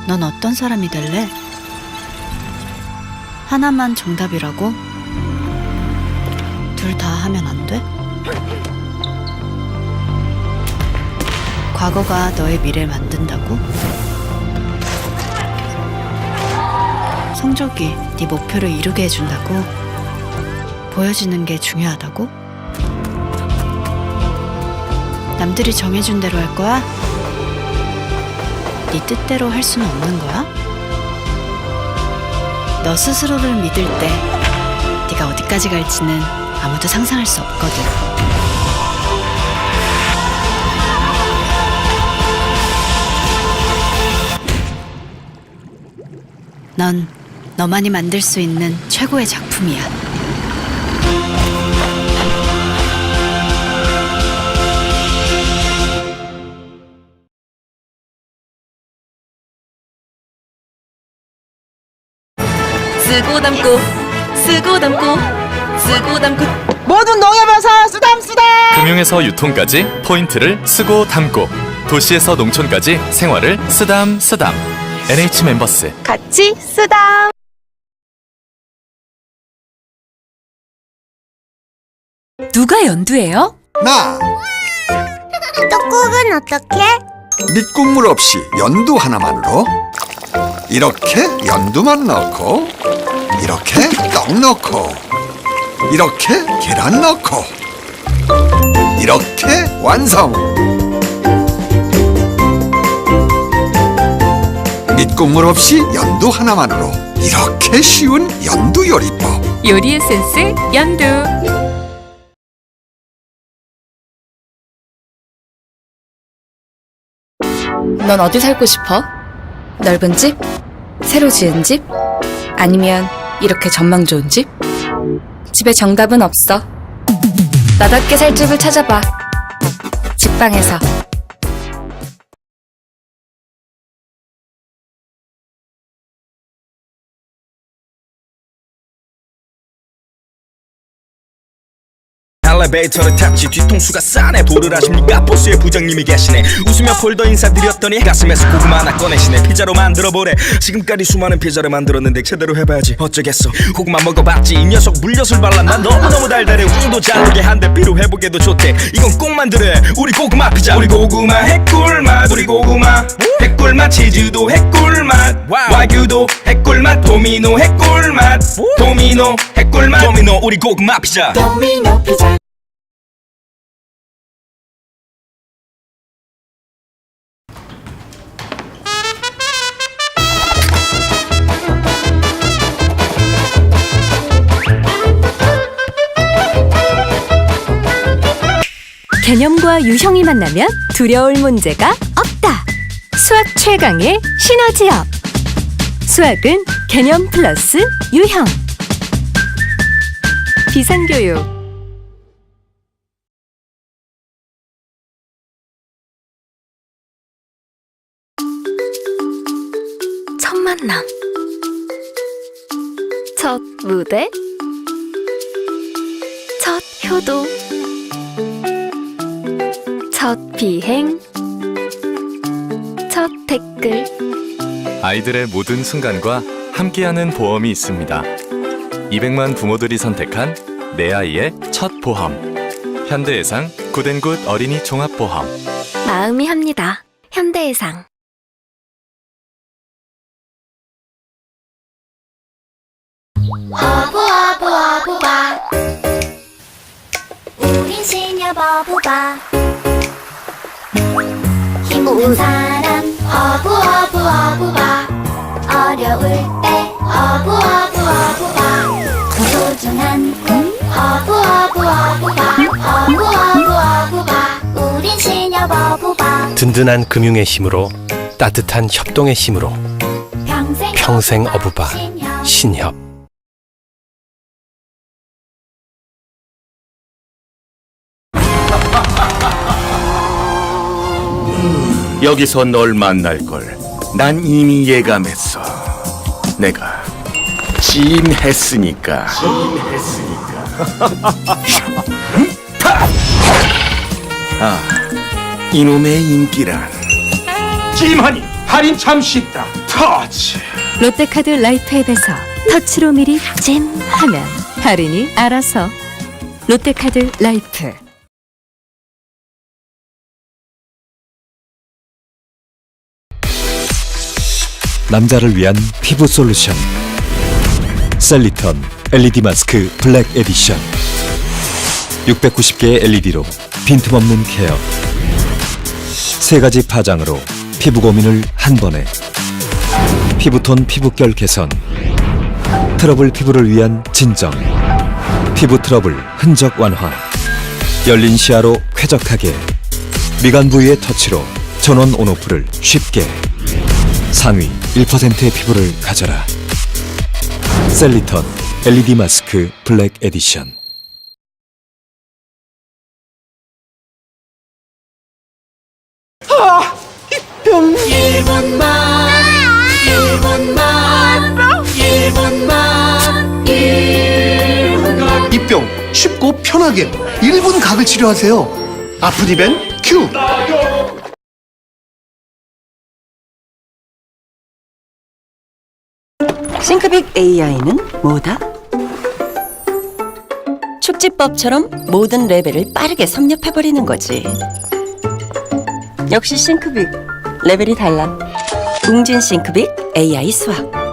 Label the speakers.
Speaker 1: 넌 어떤 사람이 될래? 하나만 정답이라고? 둘 다 하면 안 돼? 과거가 너의 미래를 만든다고? 성적이 네 목표를 이루게 해준다고? 보여지는 게 중요하다고? 남들이 정해준 대로 할 거야? 네 뜻대로 할 수는 없는 거야? 너 스스로를 믿을 때 네가 어디까지 갈지는 아무도 상상할 수 없거든. 넌 너만이 만들 수 있는 최고의 작품이야.
Speaker 2: 쓰고 담고 쓰고 담고 쓰고 담고
Speaker 3: 모든 농협에서 쓰담쓰담.
Speaker 4: 금융에서 유통까지 포인트를 쓰고 담고, 도시에서 농촌까지 생활을 쓰담 쓰담. NH 멤버스.
Speaker 2: 같이 쓰담. 누가 연두예요?
Speaker 5: 나
Speaker 6: 떡국은 어떻게?
Speaker 5: 밑국물 없이 연두 하나만으로. 이렇게 연두만 넣고, 이렇게 떡 넣고, 이렇게 계란 넣고, 이렇게 완성. 밑국물 없이 연두 하나만으로 이렇게 쉬운 연두 요리법.
Speaker 2: 요리의 센스 연두. 넌 어디 살고 싶어? 넓은 집? 새로 지은 집? 아니면 이렇게 전망 좋은 집? 집에 정답은 없어. 나답게 살 집을 찾아봐. 직방에서.
Speaker 7: 엘리베이터를 탔지 뒤통수가 싸네. 도를 아십니까? 보스의 부장님이 계시네. 웃으며 폴더 인사드렸더니 가슴에서 고구마 하나 꺼내시네. 피자로 만들어보래. 지금까지 수많은 피자를 만들었는데 제대로 해봐야지 어쩌겠어. 고구마 먹어봤지. 이 녀석 물엿을 발라. 난 너무너무 달달해. 운도 잘 오게 한데 피로 회복에도 좋대. 이건 꼭 만들어. 우리 고구마 피자. 우리 고구마 핵꿀맛. 우리 고구마 핵꿀맛. 치즈도 핵꿀맛. 와규도 핵꿀맛. 도미노 핵꿀맛. 도미노 핵꿀맛. 도미노 우리 고구마 피자. 도미노 피자.
Speaker 8: 개념과 유형이 만나면 두려울 문제가 없다. 수학 최강의 시너지업. 수학은 개념 플러스 유형. 비상교육.
Speaker 2: 첫 만남. 첫 무대. 첫 효도. 첫 비행. 첫 댓글.
Speaker 4: 아이들의 모든 순간과 함께하는 보험이 있습니다. 200만 부모들이 선택한 내 아이의 첫 보험. 현대해상 굿앤굿 어린이 종합보험.
Speaker 2: 마음이 합니다. 현대해상.
Speaker 6: 어부어부어부바 우린 시녀 버부바 힘든 사람 어부어부어부바 어려울 때 어부어부어부바 소중한 꿈 어부어부어부바 어부어부어부바 우린 시녀 버부바
Speaker 9: 든든한 금융의 힘으로, 따뜻한 협동의 힘으로 평생 어부바 신협.
Speaker 10: 여기서 널 만날걸 난 이미 예감했어. 내가 지인했으니까. 아, 이놈의 인기란.
Speaker 11: 찜하니 할인 참 쉽다.
Speaker 10: 터치.
Speaker 8: 롯데카드 라이프 앱에서 터치로 미리 찜 하면 할인이 알아서. 롯데카드 라이프.
Speaker 11: 남자를 위한 피부 솔루션 셀리턴 LED 마스크 블랙 에디션 690개의 LED로 빈틈없는 케어 3가지 파장으로 피부 고민을 한 번에 피부톤 피부결 개선 트러블 피부를 위한 진정 피부 트러블 흔적 완화 열린 시야로 쾌적하게 미간 부위의 터치로 전원 온오프를 쉽게 상위 1%의 피부를 가져라. 셀리턴 LED 마스크 블랙 에디션.
Speaker 12: 입병 쉽고 편하게 1분 각을 치료하세요. 아픈 입엔 큐.
Speaker 3: 싱크빅 AI는 뭐다? 축지법처럼 모든 레벨을 빠르게 섭렵해버리는 거지. 역시 싱크빅, 레벨이 달라. 웅진 싱크빅 AI 수학.